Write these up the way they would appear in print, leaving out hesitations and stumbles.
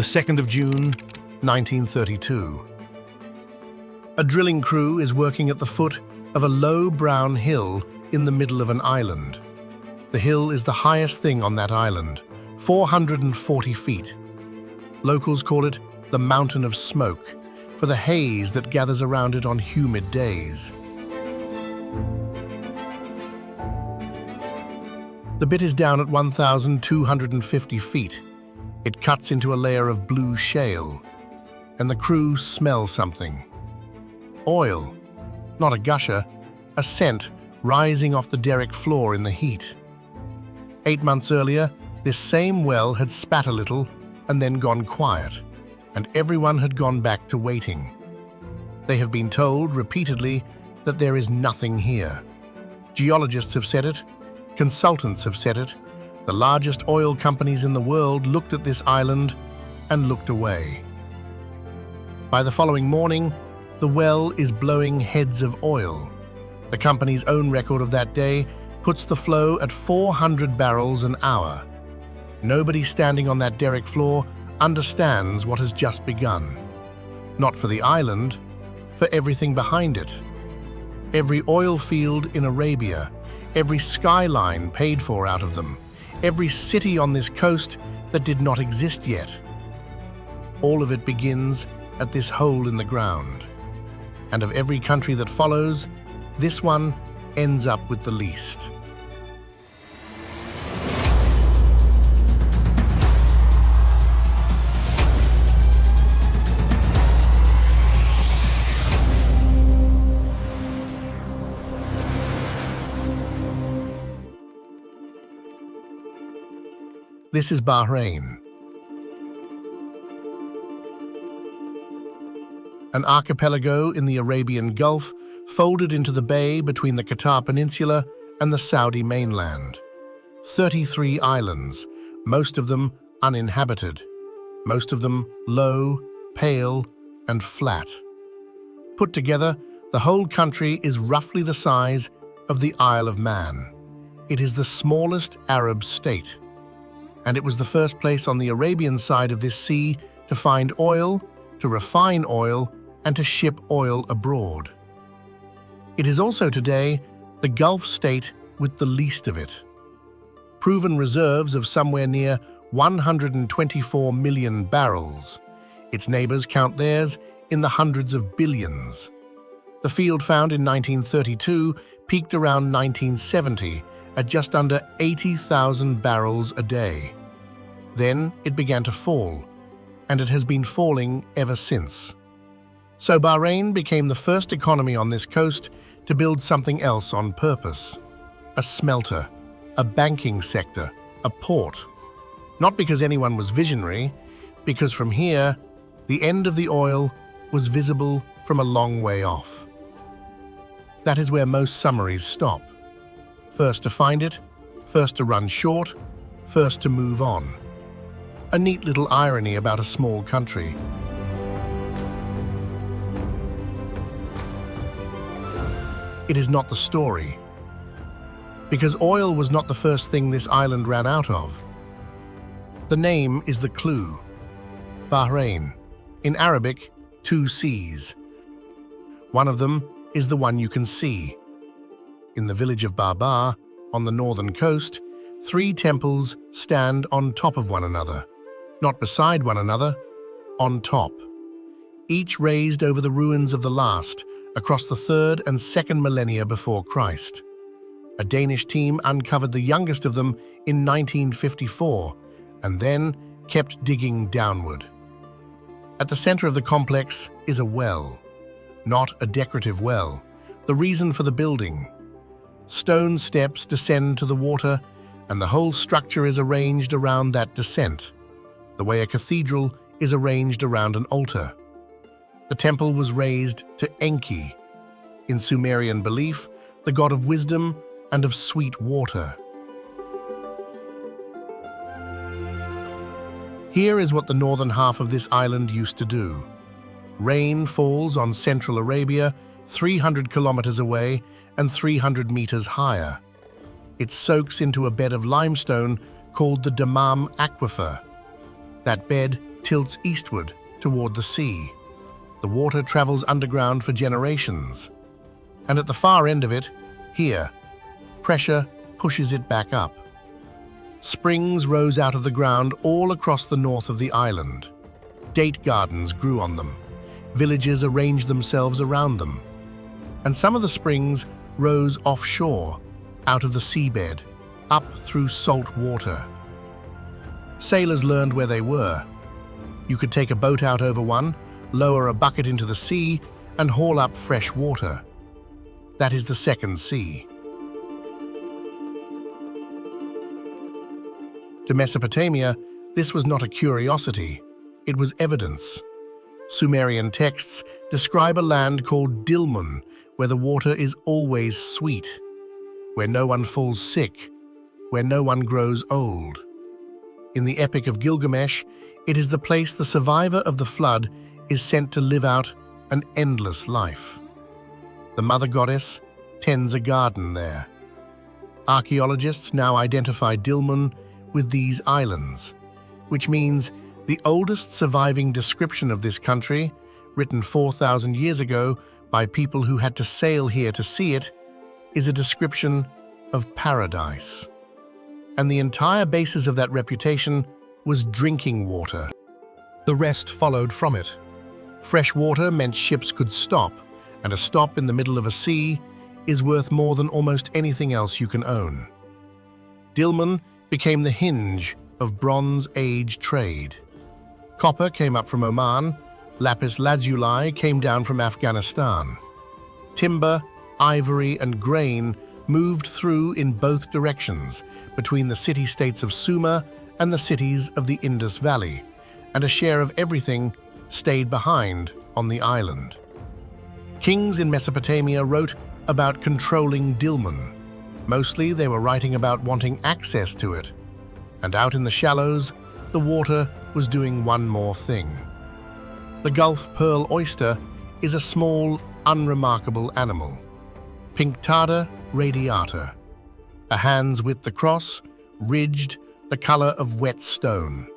the 2nd of June, 1932. A drilling crew is working at the foot of a low brown hill in the middle of an island. The hill is the highest thing on that island, 440 feet. Locals call it the Mountain of Smoke, for the haze that gathers around it on humid days. The bit is down at 1,250 feet. It cuts into a layer of blue shale, and the crew smell something. Oil, not a gusher, a scent rising off the derrick floor in the heat. 8 months earlier, this same well had spat a little and then gone quiet, and everyone had gone back to waiting. They have been told repeatedly that there is nothing here. Geologists have said it, consultants have said it, the largest oil companies in the world looked at this island and looked away. By the following morning, the well is blowing heads of oil. The company's own record of that day puts the flow at 400 barrels an hour. Nobody standing on that derrick floor understands what has just begun. Not for the island, for everything behind it. Every oil field in Arabia, every skyline paid for out of them, every city on this coast that did not exist yet. All of it begins at this hole in the ground. And of every country that follows, this one ends up with the least. This is Bahrain. An archipelago in the Arabian Gulf folded into the bay between the Qatar Peninsula and the Saudi mainland. 33 islands, most of them uninhabited, most of them low, pale, and flat. Put together, the whole country is roughly the size of the Isle of Man. It is the smallest Arab state, and it was the first place on the Arabian side of this sea to find oil, to refine oil, and to ship oil abroad. It is also today the Gulf state with the least of it. Proven reserves of somewhere near 124 million barrels. Its neighbours count theirs in the hundreds of billions. The field found in 1932 peaked around 1970 at just under 80,000 barrels a day. Then it began to fall, and it has been falling ever since. So Bahrain became the first economy on this coast to build something else on purpose. A smelter, a banking sector, a port. Not because anyone was visionary, because from here, the end of the oil was visible from a long way off. That is where most summaries stop. First to find it, first to run short, first to move on. A neat little irony about a small country. It is not the story. Because oil was not the first thing this island ran out of. The name is the clue. Bahrain. In Arabic, 2 seas. One of them is the one you can see. In the village of Barbar, on the northern coast, 3 temples stand on top of one another. Not beside one another, on top. Each raised over the ruins of the last, across the 3rd and 2nd millennia before Christ. A Danish team uncovered the youngest of them in 1954, and then kept digging downward. At the center of the complex is a well. Not a decorative well, the reason for the building. Stone steps descend to the water, and the whole structure is arranged around that descent, the way a cathedral is arranged around an altar. The temple was raised to Enki, in Sumerian belief, the god of wisdom and of sweet water. Here is what the northern half of this island used to do. Rain falls on central Arabia, 300 kilometers away and 300 meters higher. It soaks into a bed of limestone called the Dammam Aquifer. That bed tilts eastward toward the sea. The water travels underground for generations. And at the far end of it, here, pressure pushes it back up. Springs rose out of the ground all across the north of the island. Date gardens grew on them. Villages arranged themselves around them. And some of the springs rose offshore, out of the seabed, up through salt water. Sailors learned where they were. You could take a boat out over one, lower a bucket into the sea, and haul up fresh water. That is the second sea. To Mesopotamia, this was not a curiosity, it was evidence. Sumerian texts describe a land called Dilmun, where the water is always sweet, where no one falls sick, where no one grows old. In the Epic of Gilgamesh, it is the place the survivor of the flood is sent to live out an endless life. The mother goddess tends a garden there. Archaeologists now identify Dilmun with these islands, which means the oldest surviving description of this country, written 4,000 years ago by people who had to sail here to see it, is a description of paradise. And the entire basis of that reputation was drinking water. The rest followed from it. Fresh water meant ships could stop, and a stop in the middle of a sea is worth more than almost anything else you can own. Dilmun became the hinge of Bronze Age trade. Copper came up from Oman, lapis lazuli came down from Afghanistan. Timber, ivory, and grain moved through in both directions between the city-states of Sumer and the cities of the Indus Valley, and a share of everything stayed behind on the island. Kings in Mesopotamia wrote about controlling Dilmun. Mostly they were writing about wanting access to it. And out in the shallows, the water was doing one more thing. The Gulf pearl oyster is a small, unremarkable animal. Pinctada radiata, a hand's width across, ridged, the color of wet stone.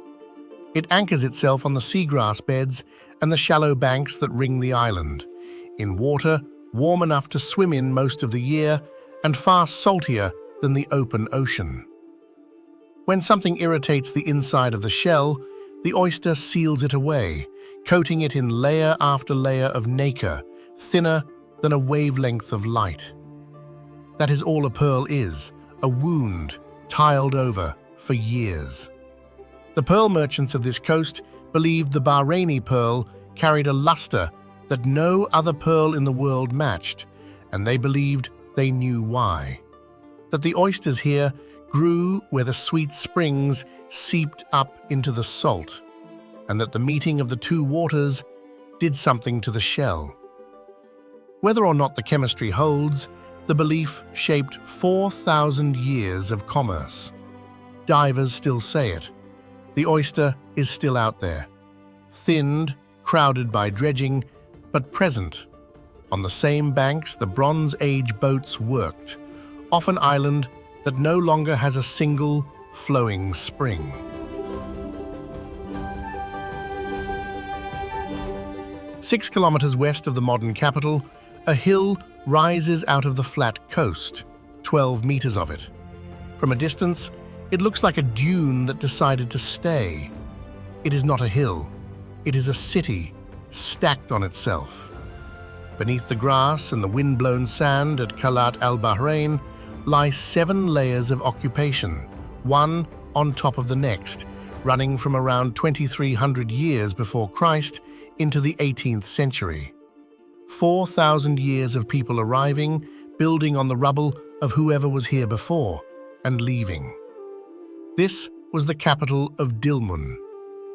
It anchors itself on the seagrass beds and the shallow banks that ring the island, in water warm enough to swim in most of the year and far saltier than the open ocean. When something irritates the inside of the shell, the oyster seals it away, coating it in layer after layer of nacre, thinner than a wavelength of light. That is all a pearl is, a wound tiled over for years. The pearl merchants of this coast believed the Bahraini pearl carried a luster that no other pearl in the world matched, and they believed they knew why. That the oysters here grew where the sweet springs seeped up into the salt, and that the meeting of the two waters did something to the shell. Whether or not the chemistry holds, the belief shaped 4,000 years of commerce. Divers still say it. The oyster is still out there, thinned, crowded by dredging, but present. On the same banks the Bronze Age boats worked, off an island that no longer has a single flowing spring. Six kilometers west of the modern capital, a hill rises out of the flat coast, 12 meters of it. From a distance, it looks like a dune that decided to stay. It is not a hill. It is a city, stacked on itself. Beneath the grass and the wind-blown sand at Kalat al-Bahrain lie 7 layers of occupation, one on top of the next, running from around 2,300 years before Christ into the 18th century. 4,000 years of people arriving, building on the rubble of whoever was here before, and leaving. This was the capital of Dilmun,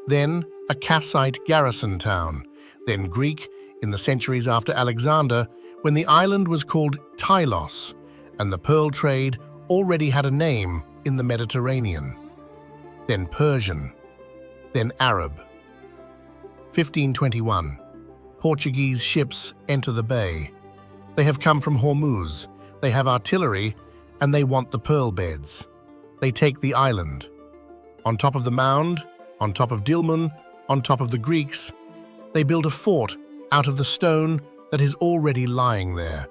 then a Kassite garrison town, then Greek in the centuries after Alexander, when the island was called Tylos, and the pearl trade already had a name in the Mediterranean. Then Persian, then Arab. 1521. Portuguese ships enter the bay. They have come from Hormuz, they have artillery, and they want the pearl beds. They take the island. On top of the mound, on top of Dilmun, on top of the Greeks, they build a fort out of the stone that is already lying there,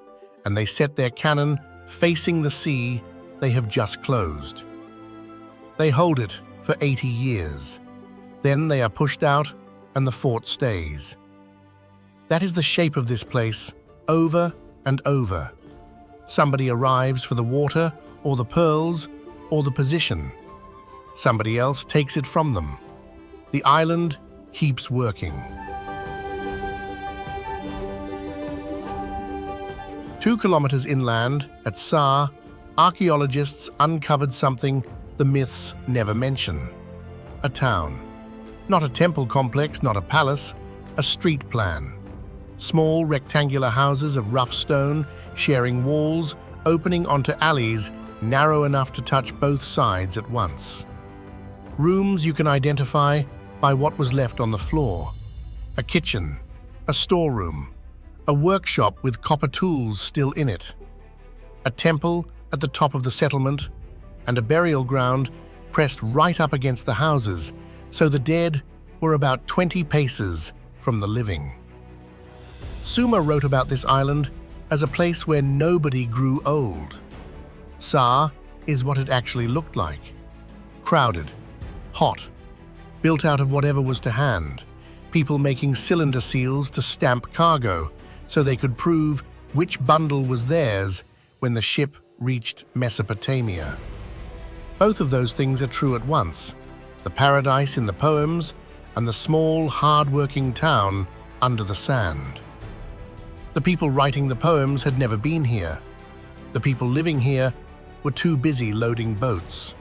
and they set their cannon facing the sea they have just closed. They hold it for 80 years. Then they are pushed out and the fort stays. That is the shape of this place, over and over. Somebody arrives for the water or the pearls or the position. Somebody else takes it from them. The island keeps working. 2 kilometers inland, at Sa, archaeologists uncovered something the myths never mention. A town. Not a temple complex, not a palace, a street plan. Small rectangular houses of rough stone, sharing walls, opening onto alleys narrow enough to touch both sides at once. Rooms you can identify by what was left on the floor. A kitchen, a storeroom, a workshop with copper tools still in it, a temple at the top of the settlement, and a burial ground pressed right up against the houses, so the dead were about 20 paces from the living. Suma wrote about this island as a place where nobody grew old. Sa is what it actually looked like. Crowded, hot, built out of whatever was to hand, people making cylinder seals to stamp cargo so they could prove which bundle was theirs when the ship reached Mesopotamia. Both of those things are true at once: the paradise in the poems and the small, hard-working town under the sand. The people writing the poems had never been here. The people living here were too busy loading boats.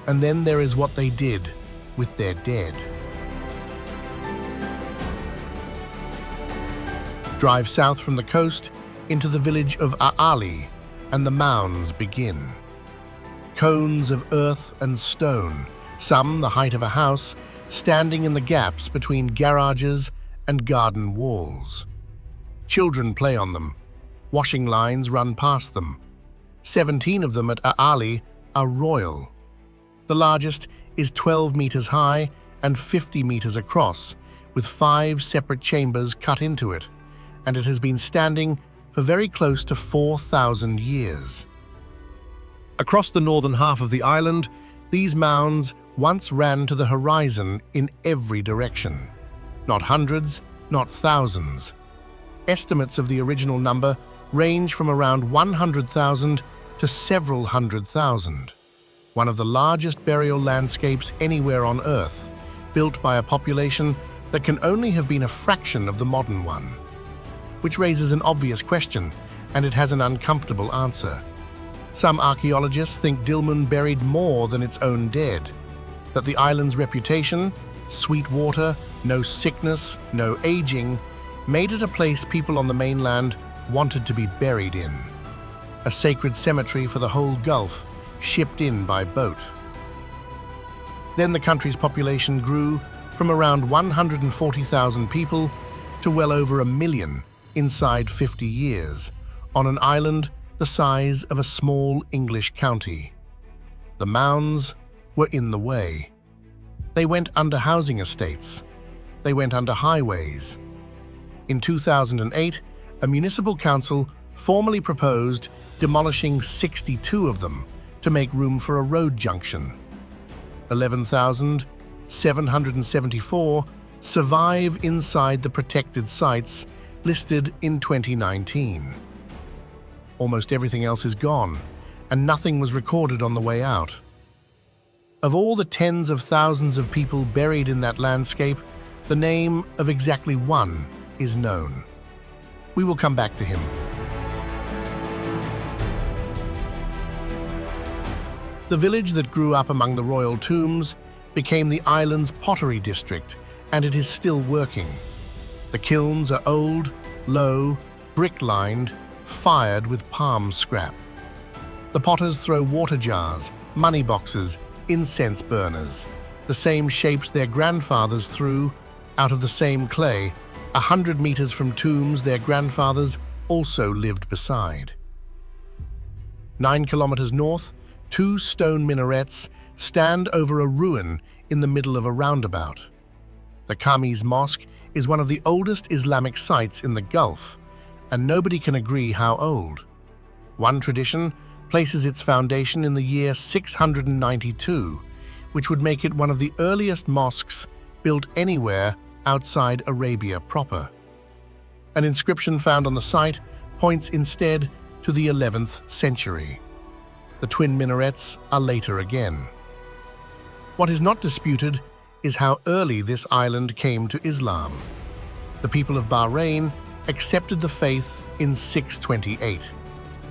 And then there is what they did with their dead. Drive south from the coast into the village of Aali, and the mounds begin. Cones of earth and stone, some the height of a house, standing in the gaps between garages and garden walls. Children play on them. Washing lines run past them. 17 of them at Aali are royal. The largest is 12 meters high and 50 meters across, with 5 separate chambers cut into it, and it has been standing for very close to 4,000 years. Across the northern half of the island, these mounds once ran to the horizon in every direction. Not hundreds, not thousands. Estimates of the original number range from around 100,000 to several 100,000. One of the largest burial landscapes anywhere on Earth, built by a population that can only have been a fraction of the modern one. Which raises an obvious question, and it has an uncomfortable answer. Some archaeologists think Dilmun buried more than its own dead, that the island's reputation, sweet water, no sickness, no aging, made it a place people on the mainland wanted to be buried in. A sacred cemetery for the whole Gulf, shipped in by boat. Then the country's population grew from around 140,000 people to well over 1 million inside 50 years, on an island the size of a small English county. The mounds were in the way. They went under housing estates. They went under highways. In 2008, a municipal council formally proposed demolishing 62 of them to make room for a road junction. 11,774 survive inside the protected sites listed in 2019. Almost everything else is gone, and nothing was recorded on the way out. Of all the tens of thousands of people buried in that landscape, the name of exactly one is known. We will come back to him. The village that grew up among the royal tombs became the island's pottery district, and it is still working. The kilns are old, low, brick-lined, fired with palm scrap. The potters throw water jars, money boxes, incense burners, the same shapes their grandfathers threw out of the same clay, 100 meters from tombs their grandfathers also lived beside. 9 kilometers north, 2 stone minarets stand over a ruin in the middle of a roundabout. The Khamis Mosque is one of the oldest Islamic sites in the Gulf, and nobody can agree how old. One tradition places its foundation in the year 692, which would make it one of the earliest mosques built anywhere outside Arabia proper. An inscription found on the site points instead to the 11th century. The twin minarets are later again. What is not disputed is how early this island came to Islam. The people of Bahrain accepted the faith in 628,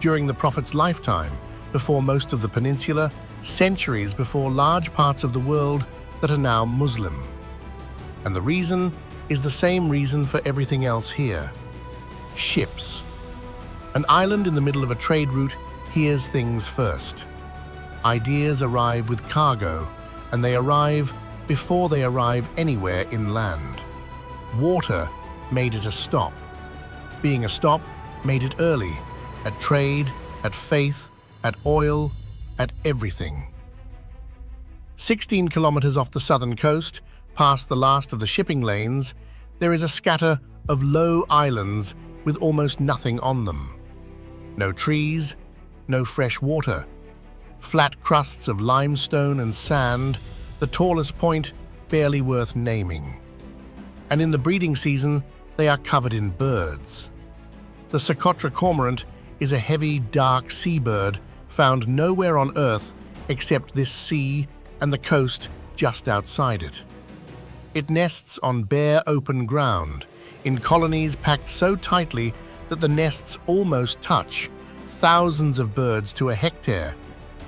during the Prophet's lifetime, before most of the peninsula, centuries before large parts of the world that are now Muslim. And the reason is the same reason for everything else here: ships. An island in the middle of a trade route hears things first. Ideas arrive with cargo, and they arrive before they arrive anywhere inland. Water made it a stop. Being a stop made it early, at trade, at faith, at oil, at everything. 16 kilometers off the southern coast, past the last of the shipping lanes, there is a scatter of low islands with almost nothing on them. No trees, no fresh water. Flat crusts of limestone and sand, the tallest point barely worth naming. And in the breeding season, they are covered in birds. The Socotra cormorant is a heavy, dark seabird found nowhere on Earth except this sea and the coast just outside it. It nests on bare, open ground, in colonies packed so tightly that the nests almost touch, thousands of birds to a hectare,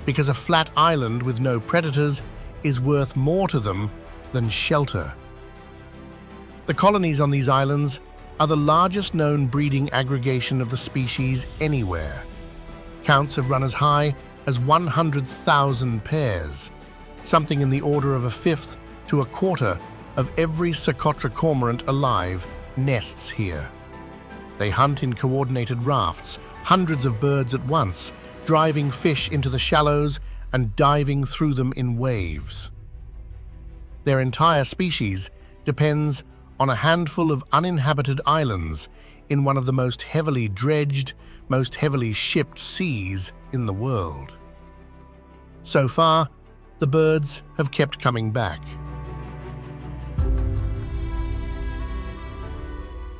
because a flat island with no predators is worth more to them than shelter. The colonies on these islands are the largest known breeding aggregation of the species anywhere. Counts have run as high as 100,000 pairs, something in the order of a fifth to a quarter of every Socotra cormorant alive nests here. They hunt in coordinated rafts, hundreds of birds at once, driving fish into the shallows and diving through them in waves. Their entire species depends on a handful of uninhabited islands in one of the most heavily dredged, most heavily shipped seas in the world. So far, the birds have kept coming back.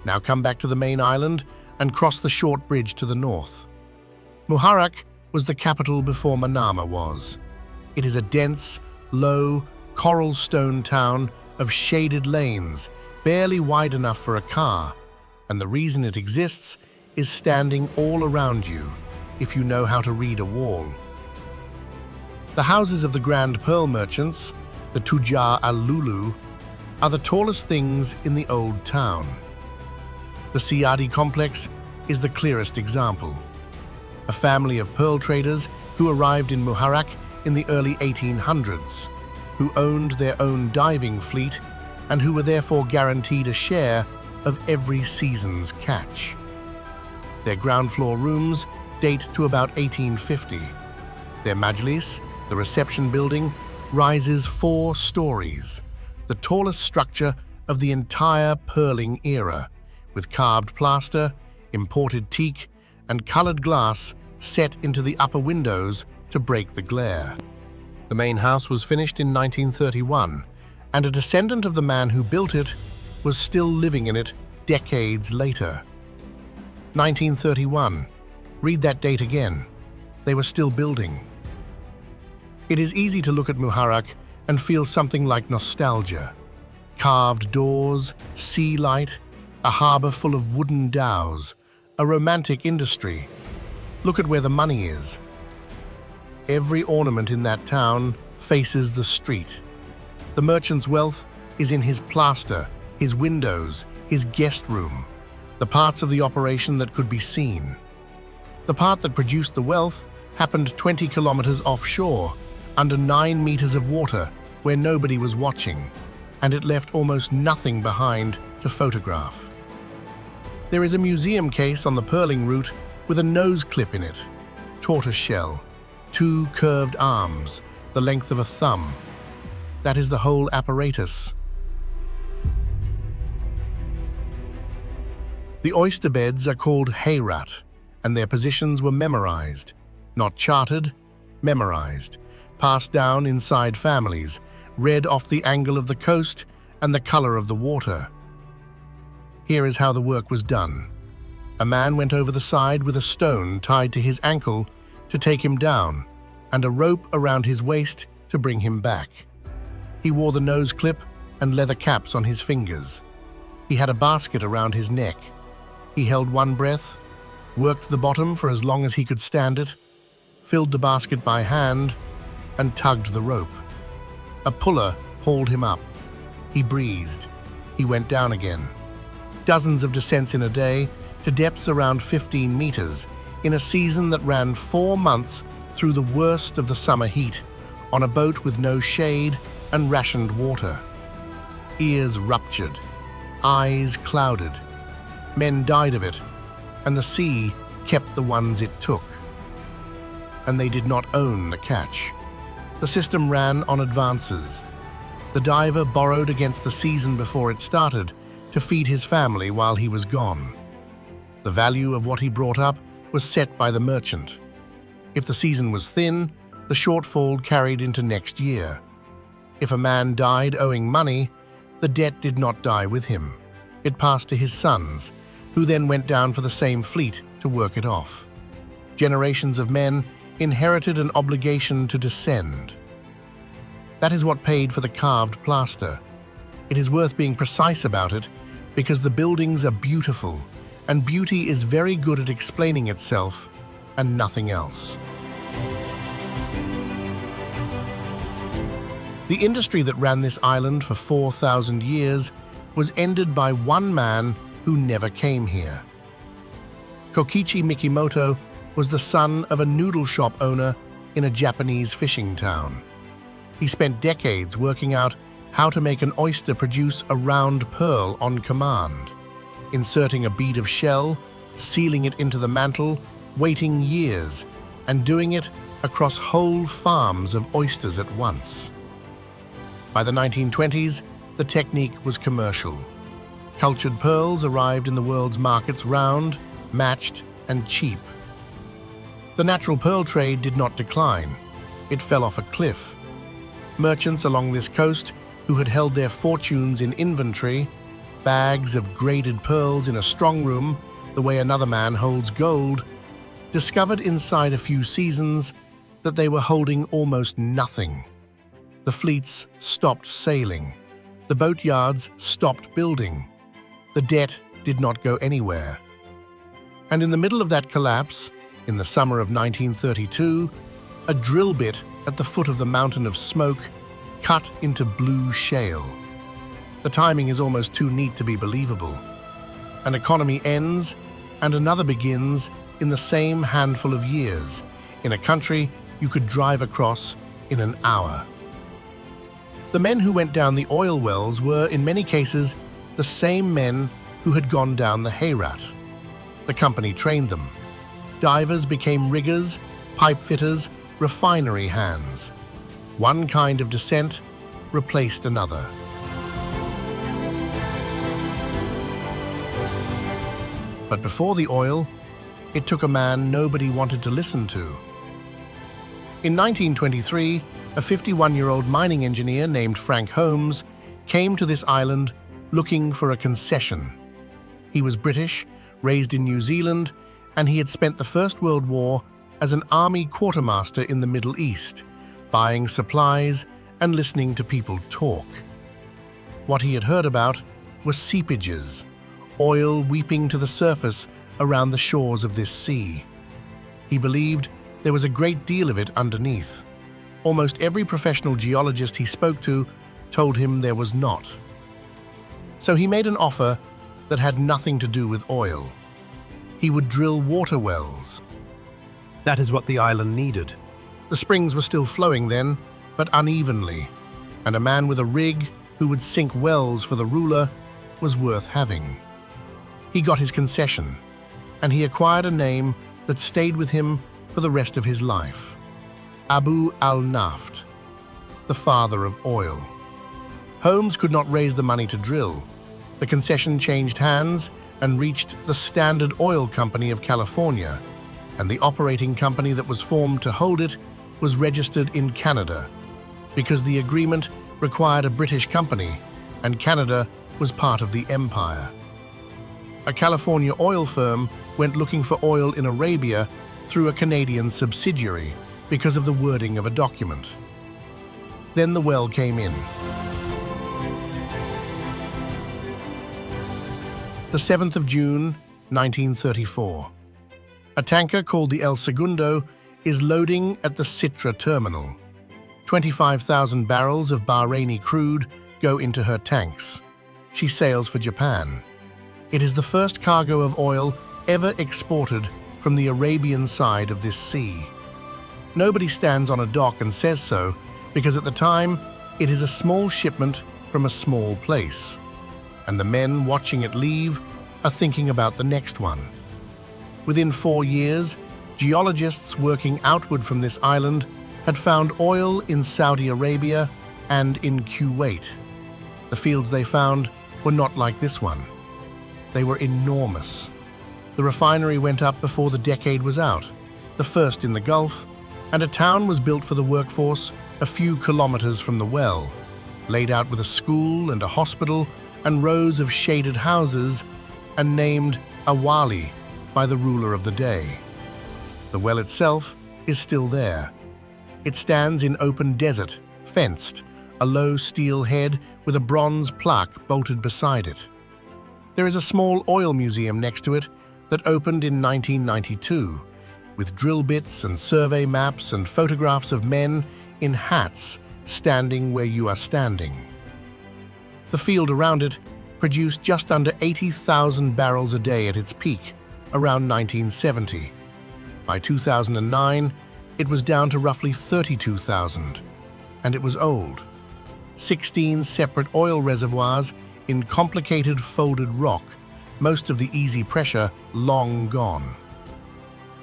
Now come back to the main island and cross the short bridge to the north. Muharraq was the capital before Manama was. It is a dense, low, coral stone town of shaded lanes, barely wide enough for a car, and the reason it exists is standing all around you, if you know how to read a wall. The houses of the Grand Pearl merchants, the Tujjar al-Lulu, are the tallest things in the old town. The Siadi complex is the clearest example. A family of pearl traders who arrived in Muharraq in the early 1800s, who owned their own diving fleet and who were therefore guaranteed a share of every season's catch. Their ground floor rooms date to about 1850. Their majlis, the reception building, rises 4 stories, the tallest structure of the entire pearling era, with carved plaster, imported teak, and colored glass set into the upper windows to break the glare. The main house was finished in 1931, and a descendant of the man who built it was still living in it decades later. 1931. Read that date again. They were still building. It is easy to look at Muharraq and feel something like nostalgia. Carved doors, sea light, a harbor full of wooden dhows, a romantic industry. Look at where the money is. Every ornament in that town faces the street. The merchant's wealth is in his plaster, his windows, his guest room, the parts of the operation that could be seen. The part that produced the wealth happened 20 kilometers offshore, under 9 meters of water, where nobody was watching, and it left almost nothing behind to photograph. There is a museum case on the pearling route with a nose clip in it, tortoise shell, 2 curved arms, the length of a thumb. That is the whole apparatus. The oyster beds are called hayrat, and their positions were memorized, not charted, memorized, passed down inside families, read off the angle of the coast and the color of the water. Here is how the work was done. A man went over the side with a stone tied to his ankle to take him down, and a rope around his waist to bring him back. He wore the nose clip and leather caps on his fingers. He had a basket around his neck. He held one breath, worked the bottom for as long as he could stand it, filled the basket by hand, and tugged the rope. A puller hauled him up. He breathed. He went down again. Dozens of descents in a day to depths around 15 meters in a season that ran 4 months through the worst of the summer heat on a boat with no shade and rationed water. Ears ruptured, eyes clouded. Men died of it, and the sea kept the ones it took. And they did not own the catch. The system ran on advances. The diver borrowed against the season before it started to feed his family while he was gone. The value of what he brought up was set by the merchant. If the season was thin, the shortfall carried into next year. If a man died owing money, the debt did not die with him. It passed to his sons, who then went down for the same fleet to work it off. Generations of men inherited an obligation to descend. That is what paid for the carved plaster. It is worth being precise about it because the buildings are beautiful, and beauty is very good at explaining itself and nothing else. The industry that ran this island for 4,000 years was ended by one man who never came here. Kokichi Mikimoto was the son of a noodle shop owner in a Japanese fishing town. He spent decades working out how to make an oyster produce a round pearl on command, inserting a bead of shell, sealing it into the mantle, waiting years, and doing it across whole farms of oysters at once. By the 1920s, the technique was commercial. Cultured pearls arrived in the world's markets round, matched, and cheap. The natural pearl trade did not decline. It fell off a cliff. Merchants along this coast who had held their fortunes in inventory, bags of graded pearls in a strong room, the way another man holds gold, discovered inside a few seasons that they were holding almost nothing. The fleets stopped sailing. The boatyards stopped building. The debt did not go anywhere. And in the middle of that collapse, in the summer of 1932, a drill bit at the foot of the mountain of smoke cut into blue shale. The timing is almost too neat to be believable. An economy ends and another begins in the same handful of years, in a country you could drive across in an hour. The men who went down the oil wells were, in many cases, the same men who had gone down the hayrat. The company trained them. Divers became riggers, pipe fitters, refinery hands. One kind of descent replaced another. But before the oil, it took a man nobody wanted to listen to. In 1923, a 51-year-old mining engineer named Frank Holmes came to this island looking for a concession. He was British, raised in New Zealand, and he had spent the First World War as an army quartermaster in the Middle East, buying supplies and listening to people talk. What he had heard about were seepages, oil weeping to the surface around the shores of this sea. He believed there was a great deal of it underneath. Almost every professional geologist he spoke to told him there was not. So he made an offer that had nothing to do with oil. He would drill water wells. That is what the island needed. The springs were still flowing then, but unevenly, and a man with a rig who would sink wells for the ruler was worth having. He got his concession, and he acquired a name that stayed with him for the rest of his life. Abu al-Naft, the father of oil. Holmes could not raise the money to drill. The concession changed hands, and reached the Standard Oil Company of California, and the operating company that was formed to hold it was registered in Canada, because the agreement required a British company, and Canada was part of the empire. A California oil firm went looking for oil in Arabia through a Canadian subsidiary because of the wording of a document. Then the well came in. The 7th of June, 1934. A tanker called the El Segundo is loading at the Citra terminal. 25,000 barrels of Bahraini crude go into her tanks. She sails for Japan. It is the first cargo of oil ever exported from the Arabian side of this sea. Nobody stands on a dock and says so, because at the time, it is a small shipment from a small place, and the men watching it leave are thinking about the next one. Within 4 years, geologists working outward from this island had found oil in Saudi Arabia and in Kuwait. The fields they found were not like this one. They were enormous. The refinery went up before the decade was out, the first in the Gulf, and a town was built for the workforce a few kilometers from the well, laid out with a school and a hospital and rows of shaded houses, and named Awali by the ruler of the day. The well itself is still there. It stands in open desert, fenced, a low steel head with a bronze plaque bolted beside it. There is a small oil museum next to it that opened in 1992, with drill bits and survey maps and photographs of men in hats standing where you are standing. The field around it produced just under 80,000 barrels a day at its peak, around 1970. By 2009, it was down to roughly 32,000, and it was old. 16 separate oil reservoirs in complicated folded rock, most of the easy pressure long gone.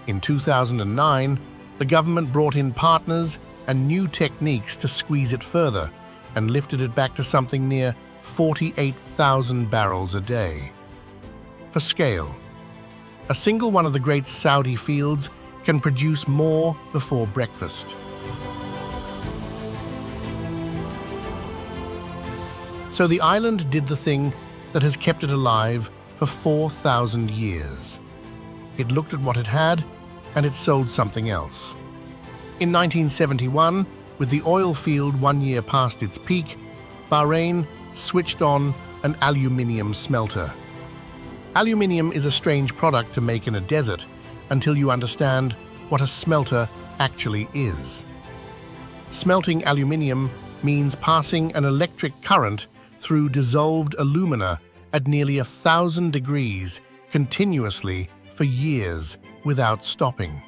In 2009, the government brought in partners and new techniques to squeeze it further and lifted it back to something near 48,000 barrels a day. For scale, a single one of the great Saudi fields can produce more before breakfast. So the island did the thing that has kept it alive for 4,000 years. It looked at what it had, and it sold something else. In 1971, with the oil field 1 year past its peak, Bahrain switched on an aluminium smelter. Aluminium is a strange product to make in a desert until you understand what a smelter actually is. Smelting aluminium means passing an electric current through dissolved alumina at nearly 1,000 degrees continuously for years without stopping.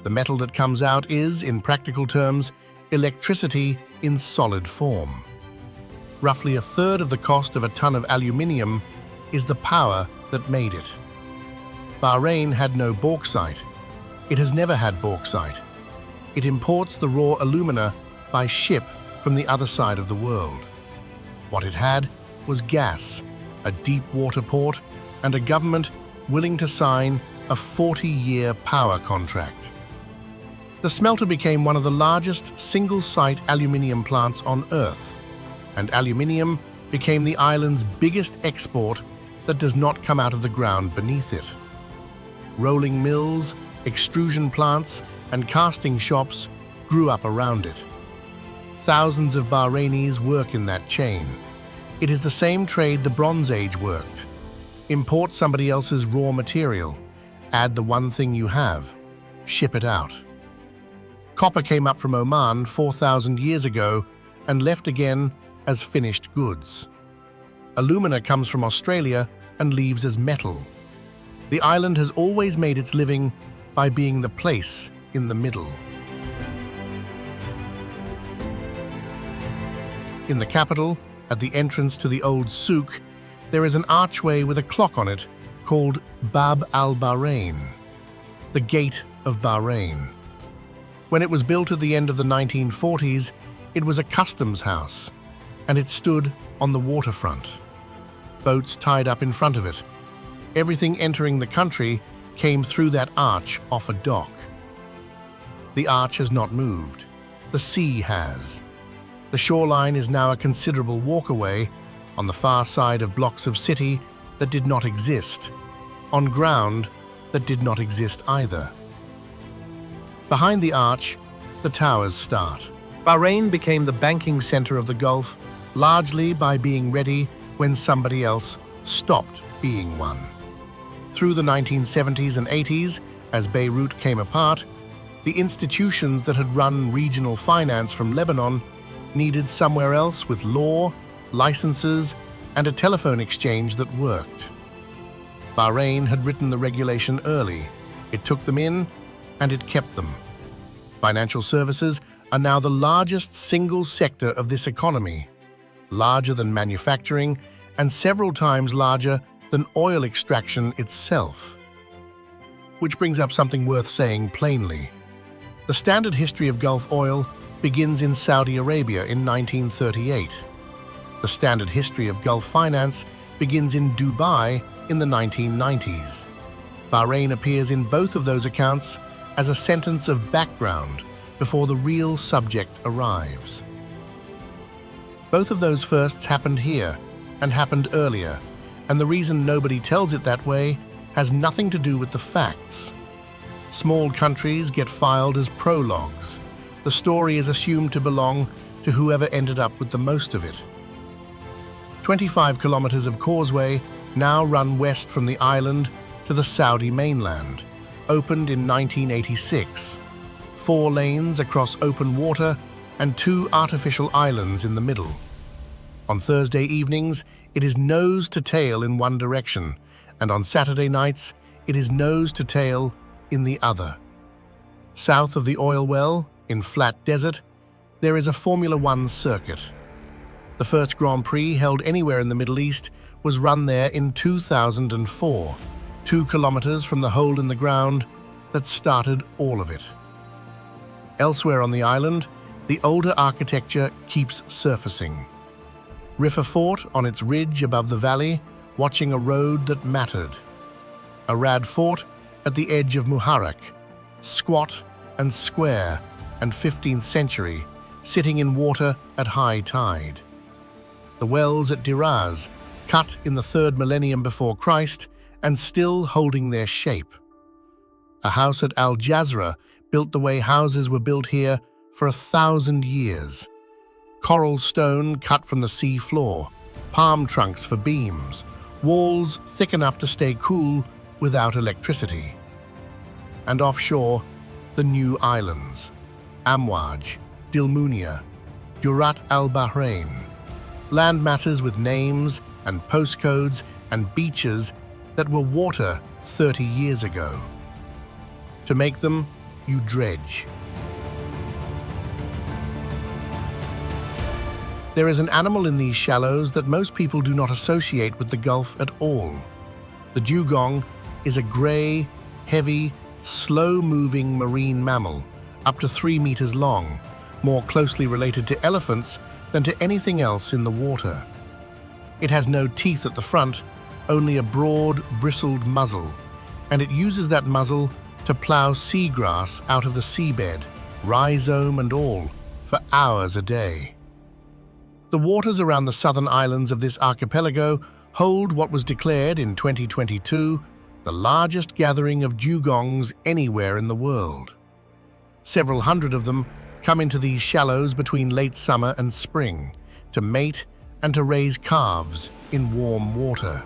The metal that comes out is, in practical terms, electricity in solid form. Roughly a third of the cost of a ton of aluminium is the power that made it. Bahrain had no bauxite. It has never had bauxite. It imports the raw alumina by ship from the other side of the world. What it had was gas, a deep water port, and a government willing to sign a 40-year power contract. The smelter became one of the largest single-site aluminium plants on Earth, and aluminium became the island's biggest export that does not come out of the ground beneath it. Rolling mills, extrusion plants, and casting shops grew up around it. Thousands of Bahrainis work in that chain. It is the same trade the Bronze Age worked. Import somebody else's raw material, add the one thing you have, ship it out. Copper came up from Oman 4,000 years ago and left again as finished goods. Alumina comes from Australia and leaves as metal. The island has always made its living by being the place in the middle. In the capital, at the entrance to the old souk, there is an archway with a clock on it called Bab al-Bahrain, the Gate of Bahrain. When it was built at the end of the 1940s, it was a customs house, and it stood on the waterfront. Boats tied up in front of it. Everything entering the country came through that arch off a dock. The arch has not moved. The sea has. The shoreline is now a considerable walkaway on the far side of blocks of city that did not exist, on ground that did not exist either. Behind the arch, the towers start. Bahrain became the banking center of the Gulf, largely by being ready when somebody else stopped being one. Through the 1970s and 80s, as Beirut came apart, the institutions that had run regional finance from Lebanon needed somewhere else with law, licenses, and a telephone exchange that worked. Bahrain had written the regulation early. It took them in, and it kept them. Financial services are now the largest single sector of this economy, larger than manufacturing and several times larger than oil extraction itself. Which brings up something worth saying plainly. The standard history of Gulf oil begins in Saudi Arabia in 1938. The standard history of Gulf finance begins in Dubai in the 1990s. Bahrain appears in both of those accounts as a sentence of background before the real subject arrives. Both of those firsts happened here and happened earlier, and the reason nobody tells it that way has nothing to do with the facts. Small countries get filed as prologues. The story is assumed to belong to whoever ended up with the most of it. 25 kilometers of causeway now run west from the island to the Saudi mainland, opened in 1986. 4 lanes across open water and 2 artificial islands in the middle. On Thursday evenings, it is nose to tail in one direction, and on Saturday nights, it is nose to tail in the other. South of the oil well, in flat desert, there is a Formula One circuit. The first Grand Prix held anywhere in the Middle East was run there in 2004, 2 kilometers from the hole in the ground that started all of it. Elsewhere on the island, the older architecture keeps surfacing. Rifa Fort on its ridge above the valley, watching a road that mattered. Arad Fort at the edge of Muharraq, squat and square and 15th century, sitting in water at high tide. The wells at Diraz, cut in the 3rd millennium before Christ and still holding their shape. A house at Al Jazra, built the way houses were built here for 1,000 years. Coral stone cut from the sea floor, palm trunks for beams, walls thick enough to stay cool without electricity. And offshore, the new islands, Amwaj, Dilmunia, Jurat al-Bahrain, land masses with names and postcodes and beaches that were water 30 years ago. To make them, you dredge. There is an animal in these shallows that most people do not associate with the Gulf at all. The dugong is a grey, heavy, slow-moving marine mammal, up to 3 meters long, more closely related to elephants than to anything else in the water. It has no teeth at the front, only a broad, bristled muzzle, and it uses that muzzle to plow seagrass out of the seabed, rhizome and all, for hours a day. The waters around the southern islands of this archipelago hold what was declared in 2022 the largest gathering of dugongs anywhere in the world. Several hundred of them come into these shallows between late summer and spring to mate and to raise calves in warm water.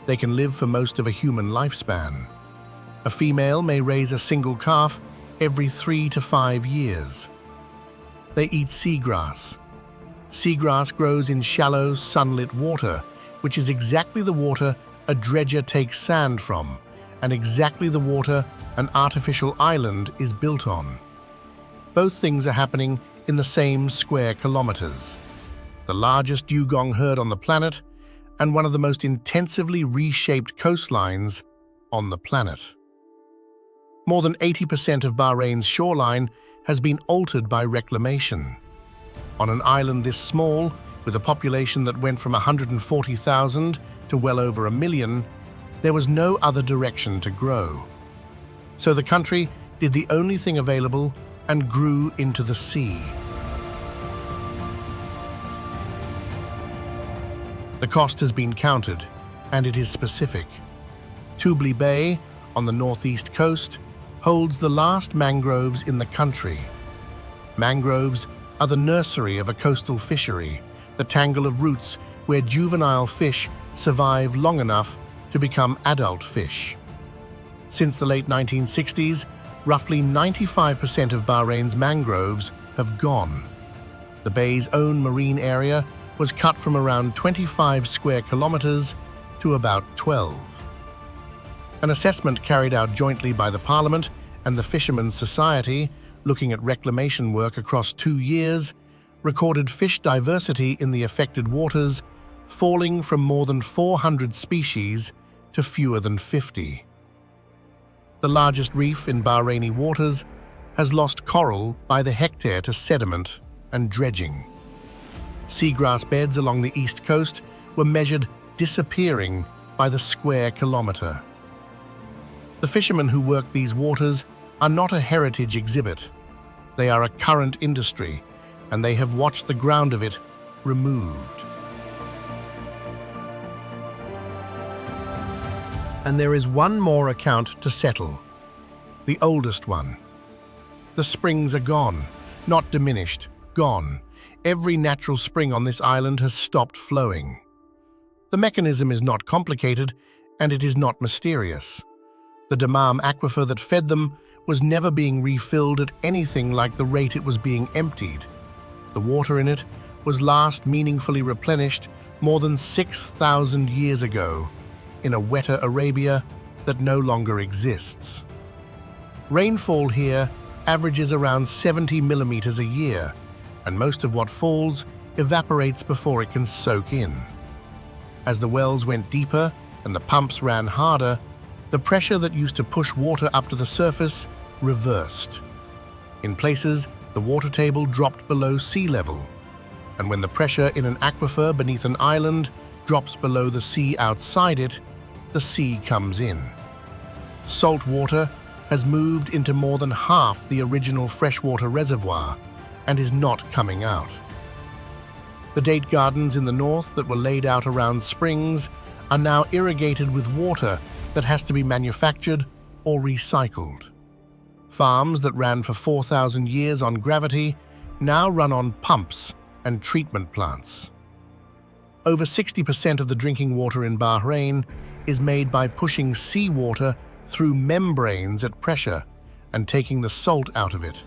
They can live for most of a human lifespan. A female may raise a single calf every 3 to 5 years. They eat seagrass. Seagrass grows in shallow, sunlit water, which is exactly the water a dredger takes sand from, and exactly the water an artificial island is built on. Both things are happening in the same square kilometers. The largest dugong herd on the planet, and one of the most intensively reshaped coastlines on the planet. More than 80% of Bahrain's shoreline has been altered by reclamation. On an island this small, with a population that went from 140,000 to well over 1 million, There was no other direction to grow. So the country did the only thing available and grew into the sea. The cost has been counted, and it is specific. Tubli Bay, on the northeast coast, holds the last mangroves in the country. Mangroves are the nursery of a coastal fishery, the tangle of roots where juvenile fish survive long enough to become adult fish. Since the late 1960s, roughly 95% of Bahrain's mangroves have gone. The bay's own marine area was cut from around 25 square kilometers to about 12. An assessment carried out jointly by the Parliament and the Fishermen's Society, looking at reclamation work across 2 years, recorded fish diversity in the affected waters falling from more than 400 species to fewer than 50. The largest reef in Bahraini waters has lost coral by the hectare to sediment and dredging. Seagrass beds along the east coast were measured disappearing by the square kilometre. The fishermen who work these waters are not a heritage exhibit. They are a current industry, and they have watched the ground of it removed. And there is one more account to settle, the oldest one. The springs are gone, not diminished, gone. Every natural spring on this island has stopped flowing. The mechanism is not complicated, and it is not mysterious. The Dammam aquifer that fed them was never being refilled at anything like the rate it was being emptied. The water in it was last meaningfully replenished more than 6,000 years ago, in a wetter Arabia that no longer exists. Rainfall here averages around 70 millimeters a year, and most of what falls evaporates before it can soak in. As the wells went deeper and the pumps ran harder, the pressure that used to push water up to the surface reversed. In places, the water table dropped below sea level, and when the pressure in an aquifer beneath an island drops below the sea outside it, the sea comes in. Salt water has moved into more than half the original freshwater reservoir and is not coming out. The date gardens in the north that were laid out around springs are now irrigated with water that has to be manufactured or recycled. Farms that ran for 4,000 years on gravity now run on pumps and treatment plants. Over 60% of the drinking water in Bahrain is made by pushing seawater through membranes at pressure and taking the salt out of it.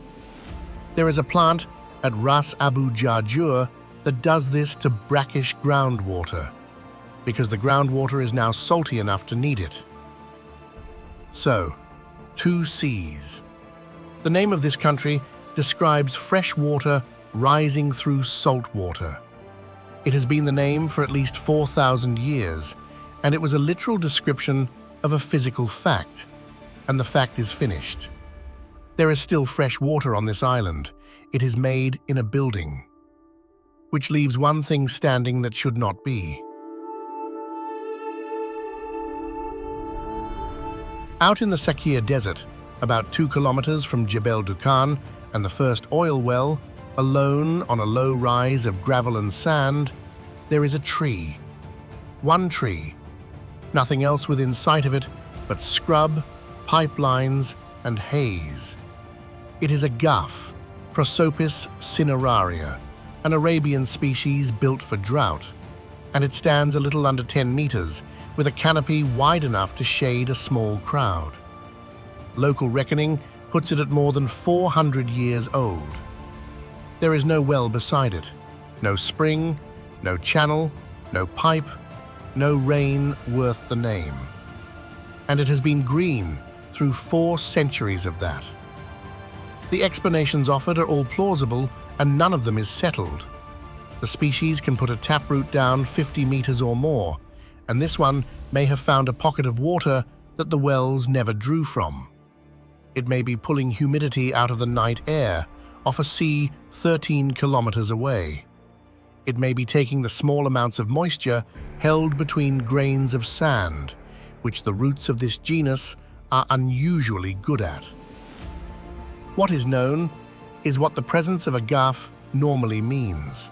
There is a plant at Ras Abu Jarjur that does this to brackish groundwater, because the groundwater is now salty enough to need it. So, 2 seas. The name of this country describes fresh water rising through salt water. It has been the name for at least 4,000 years, and it was a literal description of a physical fact, and the fact is finished. There is still fresh water on this island. It is made in a building, which leaves one thing standing that should not be. Out in the Sakir Desert, about 2 kilometers from Jebel Dukhan and the first oil well, alone on a low rise of gravel and sand, there is a tree. One tree. Nothing else within sight of it but scrub, pipelines, and haze. It is a guff, Prosopis cineraria, an Arabian species built for drought, and it stands a little under 10 meters, with a canopy wide enough to shade a small crowd. Local reckoning puts it at more than 400 years old. There is no well beside it, no spring, no channel, no pipe, no rain worth the name. And it has been green through 4 centuries of that. The explanations offered are all plausible, and none of them is settled. The species can put a taproot down 50 meters or more, and this one may have found a pocket of water that the wells never drew from. It may be pulling humidity out of the night air off a sea 13 kilometers away. It may be taking the small amounts of moisture held between grains of sand, which the roots of this genus are unusually good at. What is known is what the presence of a Gulf normally means.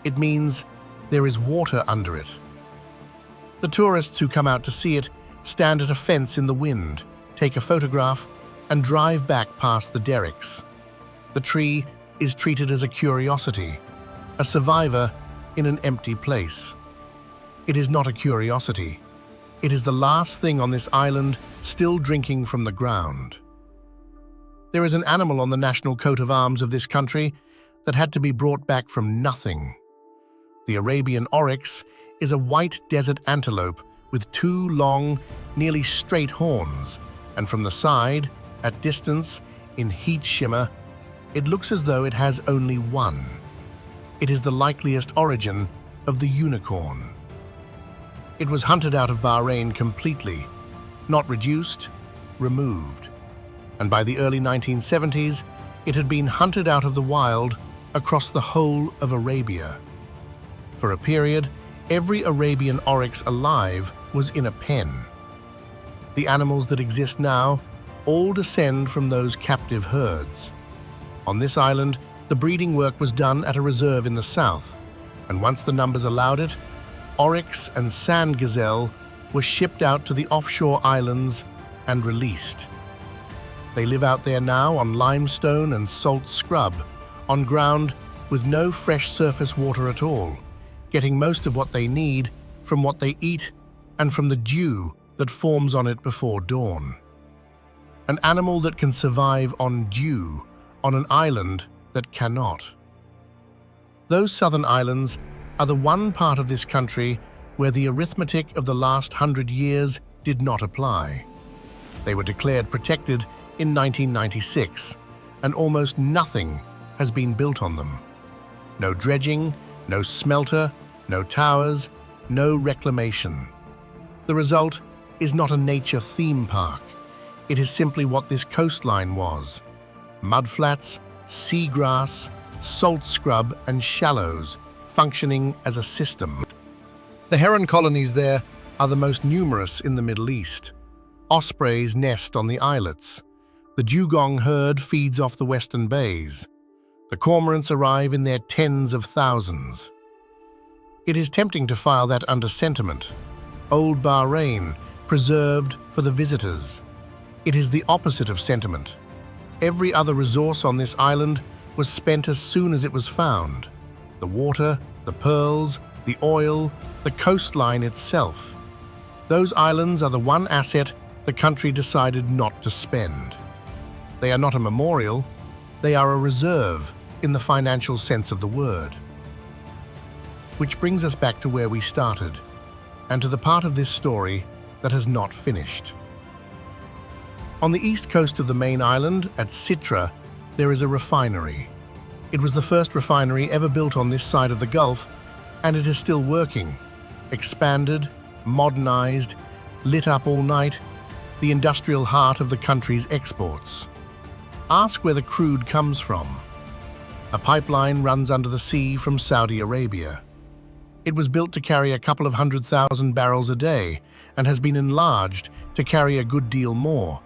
It means there is water under it. The tourists who come out to see it stand at a fence in the wind, take a photograph, and drive back past the derricks. The tree is treated as a curiosity, a survivor in an empty place. It is not a curiosity. It is the last thing on this island still drinking from the ground. There is an animal on the national coat of arms of this country that had to be brought back from nothing. The Arabian oryx is a white desert antelope with two long, nearly straight horns, and from the side, at distance, in heat shimmer, it looks as though it has only one. It is the likeliest origin of the unicorn. It was hunted out of Bahrain completely, not reduced, removed. And by the early 1970s, it had been hunted out of the wild across the whole of Arabia. For a period, every Arabian oryx alive was in a pen. The animals that exist now all descend from those captive herds. On this island, the breeding work was done at a reserve in the south, and once the numbers allowed it, oryx and sand gazelle were shipped out to the offshore islands and released. They live out there now on limestone and salt scrub, on ground with no fresh surface water at all, getting most of what they need from what they eat and from the dew that forms on it before dawn. An animal that can survive on dew on an island that cannot. Those southern islands are the one part of this country where the arithmetic of the last 100 years did not apply. They were declared protected in 1996, and almost nothing has been built on them. No dredging, no smelter, no towers, no reclamation. The result is not a nature theme park. It is simply what this coastline was: mudflats, seagrass, salt scrub, and shallows functioning as a system. The heron colonies there are the most numerous in the Middle East. Ospreys nest on the islets. The dugong herd feeds off the western bays. The cormorants arrive in their tens of thousands. It is tempting to file that under sentiment. Old Bahrain, preserved for the visitors. It is the opposite of sentiment. Every other resource on this island was spent as soon as it was found. The water, the pearls, the oil, the coastline itself. Those islands are the one asset the country decided not to spend. They are not a memorial, they are a reserve in the financial sense of the word. Which brings us back to where we started, and to the part of this story that has not finished. On the east coast of the main island, at Sitra, there is a refinery. It was the first refinery ever built on this side of the Gulf, and it is still working. Expanded, modernized, lit up all night, the industrial heart of the country's exports. Ask where the crude comes from. A pipeline runs under the sea from Saudi Arabia. It was built to carry a couple of 100,000 barrels a day and has been enlarged to carry a good deal more,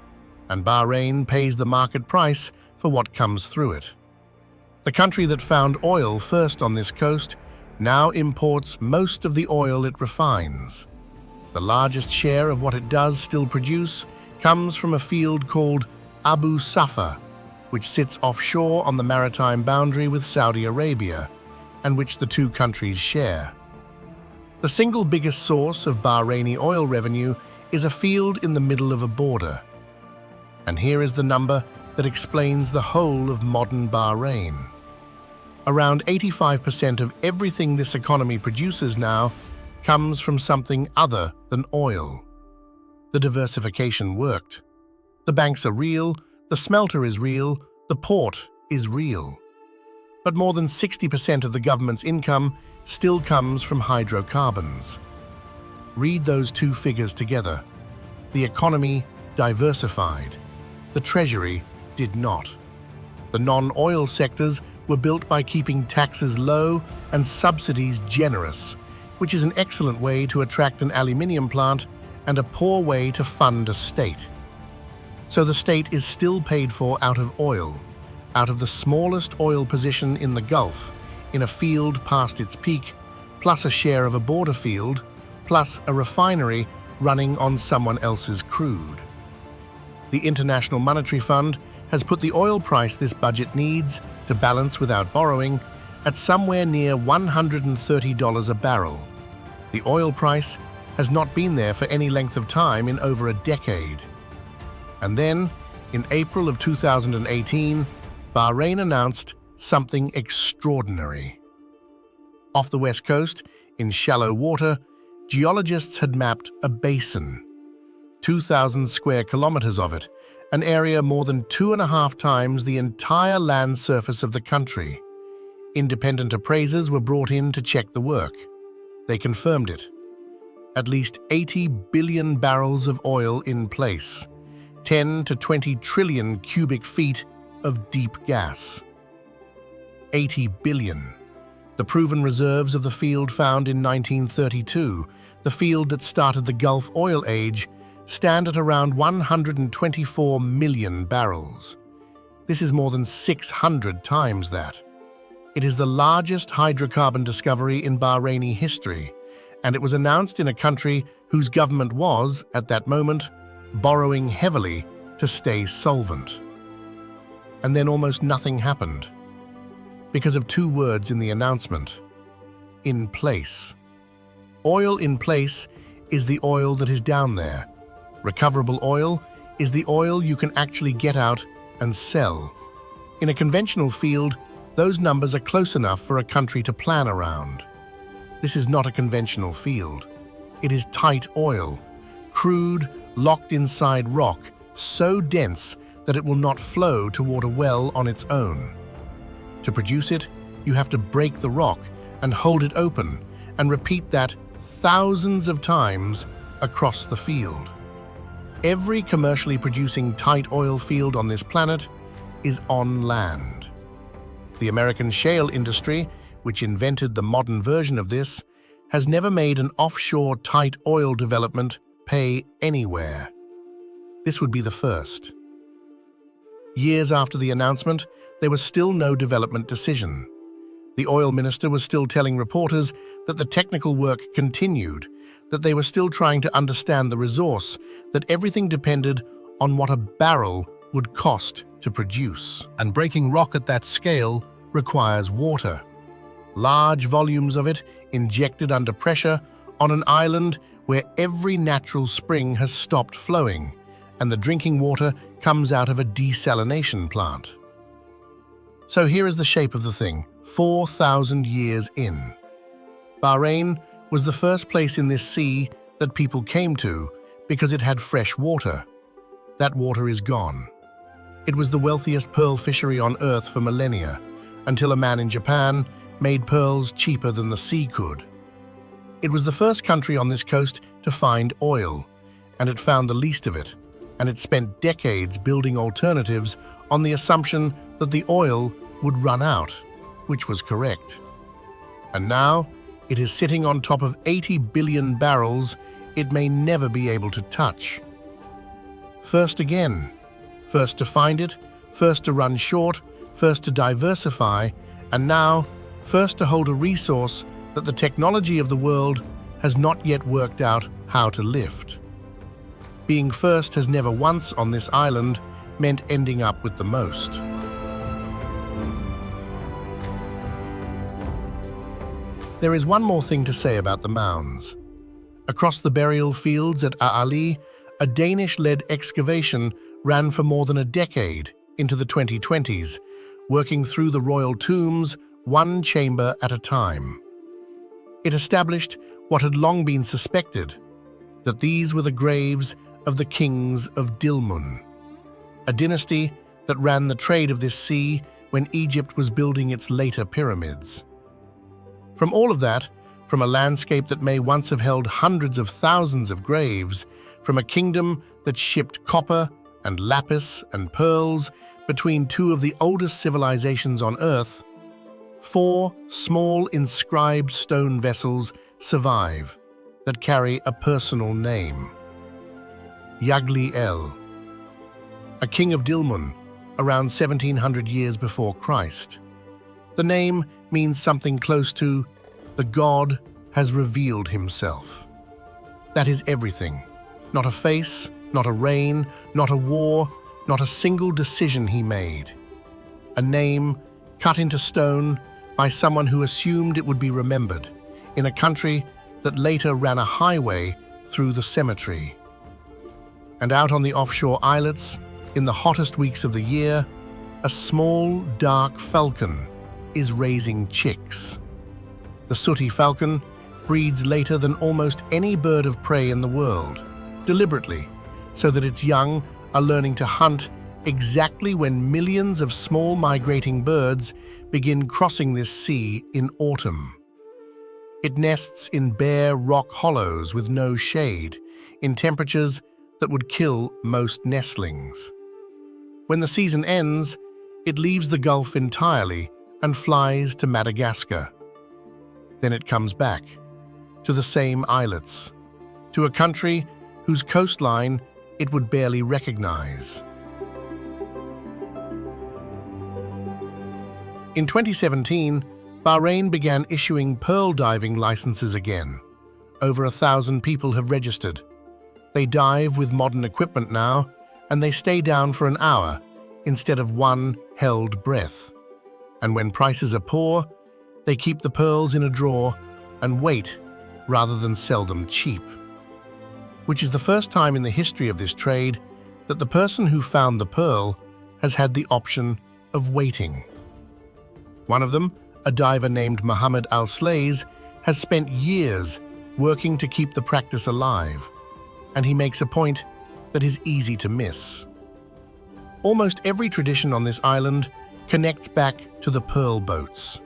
and Bahrain pays the market price for what comes through it. The country that found oil first on this coast now imports most of the oil it refines. The largest share of what it does still produce comes from a field called Abu Safa, which sits offshore on the maritime boundary with Saudi Arabia, and which the two countries share. The single biggest source of Bahraini oil revenue is a field in the middle of a border. And here is the number that explains the whole of modern Bahrain. Around 85% of everything this economy produces now comes from something other than oil. The diversification worked. The banks are real, the smelter is real, the port is real. But more than 60% of the government's income still comes from hydrocarbons. Read those two figures together. The economy diversified. The treasury did not. The non-oil sectors were built by keeping taxes low and subsidies generous, which is an excellent way to attract an aluminium plant and a poor way to fund a state. So the state is still paid for out of oil, out of the smallest oil position in the Gulf, in a field past its peak, plus a share of a border field, plus a refinery running on someone else's crude. The International Monetary Fund has put the oil price this budget needs to balance without borrowing at somewhere near $130 a barrel. The oil price has not been there for any length of time in over a decade. And then, in April of 2018, Bahrain announced something extraordinary. Off the west coast, in shallow water, geologists had mapped a basin, 2,000 square kilometers of it, an area more than 2.5 times the entire land surface of the country. Independent appraisers were brought in to check the work. They confirmed it. At least 80 billion barrels of oil in place, 10 to 20 trillion cubic feet of deep gas. 80 billion. The proven reserves of the field found in 1932, the field that started the Gulf oil age, stand at around 124 million barrels. This is more than 600 times that. It is the largest hydrocarbon discovery in Bahraini history, and it was announced in a country whose government was, at that moment, borrowing heavily to stay solvent. And then almost nothing happened, because of 2 words in the announcement: in place. Oil in place is the oil that is down there. Recoverable oil is the oil you can actually get out and sell. In a conventional field, those numbers are close enough for a country to plan around. This is not a conventional field. It is tight oil, crude, locked inside rock, so dense that it will not flow toward a well on its own. To produce it, you have to break the rock and hold it open, and repeat that thousands of times across the field. Every commercially producing tight oil field on this planet is on land. The American shale industry, which invented the modern version of this, has never made an offshore tight oil development pay anywhere. This would be the first. Years after the announcement, there was still no development decision. The oil minister was still telling reporters that the technical work continued, that they were still trying to understand the resource, that everything depended on what a barrel would cost to produce. And breaking rock at that scale requires water. Large volumes of it injected under pressure on an island where every natural spring has stopped flowing, and the drinking water comes out of a desalination plant. So here is the shape of the thing, 4,000 years in. Bahrain was the first place in this sea that people came to because it had fresh water. That water is gone. It was the wealthiest pearl fishery on Earth for millennia, until a man in Japan made pearls cheaper than the sea could. It was the first country on this coast to find oil, and it found the least of it, and it spent decades building alternatives on the assumption that the oil would run out, which was correct. And now, it is sitting on top of 80 billion barrels it may never be able to touch. First again. First to find it, first to run short, first to diversify, and now, first to hold a resource that the technology of the world has not yet worked out how to lift. Being first has never once on this island meant ending up with the most. There is one more thing to say about the mounds. Across the burial fields at Aali, a Danish-led excavation ran for more than a decade into the 2020s, working through the royal tombs, one chamber at a time. It established what had long been suspected, that these were the graves of the kings of Dilmun, a dynasty that ran the trade of this sea when Egypt was building its later pyramids. From all of that, from a landscape that may once have held hundreds of thousands of graves, from a kingdom that shipped copper and lapis and pearls between 2 of the oldest civilizations on Earth, 4 small inscribed stone vessels survive that carry a personal name. Yagli El, a king of Dilmun around 1700 years before Christ. The name means something close to "the God has revealed himself." That is everything. Not a face, not a reign, not a war, not a single decision he made. A name cut into stone by someone who assumed it would be remembered in a country that later ran a highway through the cemetery. And out on the offshore islets, in the hottest weeks of the year, a small, dark falcon is raising chicks. The sooty falcon breeds later than almost any bird of prey in the world, deliberately, so that its young are learning to hunt exactly when millions of small migrating birds begin crossing this sea in autumn. It nests in bare rock hollows with no shade, in temperatures that would kill most nestlings. When the season ends, it leaves the Gulf entirely and flies to Madagascar. Then it comes back, to the same islets, to a country whose coastline it would barely recognize. In 2017, Bahrain began issuing pearl diving licenses again. Over 1,000 people have registered. They dive with modern equipment now, and they stay down for an hour instead of one held breath. And when prices are poor, they keep the pearls in a drawer and wait rather than sell them cheap. Which is the first time in the history of this trade that the person who found the pearl has had the option of waiting. One of them, a diver named Mohammed Al-Slays, has spent years working to keep the practice alive, and he makes a point that is easy to miss. Almost every tradition on this island connects back to the pearl boats.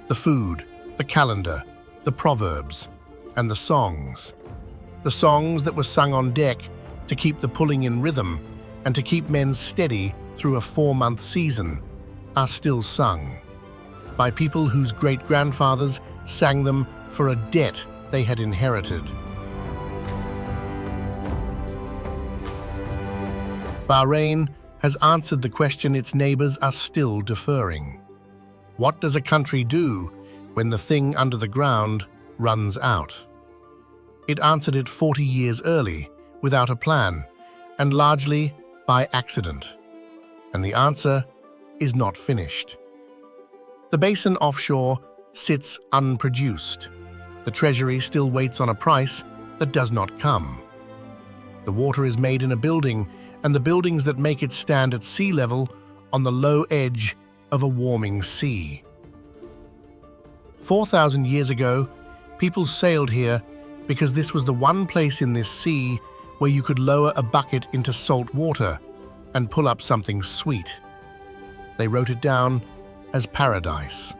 The food, the calendar, the proverbs, and the songs. The songs that were sung on deck to keep the pulling in rhythm and to keep men steady through a 4-month season are still sung by people whose great-grandfathers sang them for a debt they had inherited. Bahrain has answered the question its neighbours are still deferring. What does a country do when the thing under the ground runs out? It answered it 40 years early, without a plan, and largely by accident. And the answer is not finished. The basin offshore sits unproduced. The treasury still waits on a price that does not come. The water is made in a building, and the buildings that make it stand at sea level on the low edge of a warming sea. 4,000 years ago, people sailed here because this was the one place in this sea where you could lower a bucket into salt water and pull up something sweet. They wrote it down as paradise.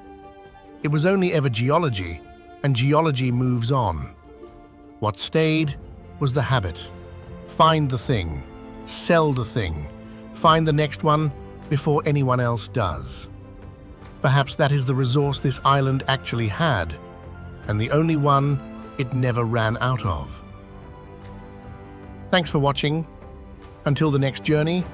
It was only ever geology, and geology moves on. What stayed was the habit. Find the thing, sell the thing, find the next one before anyone else does. Perhaps that is the resource this island actually had, and the only one it never ran out of. Thanks for watching. Until the next journey,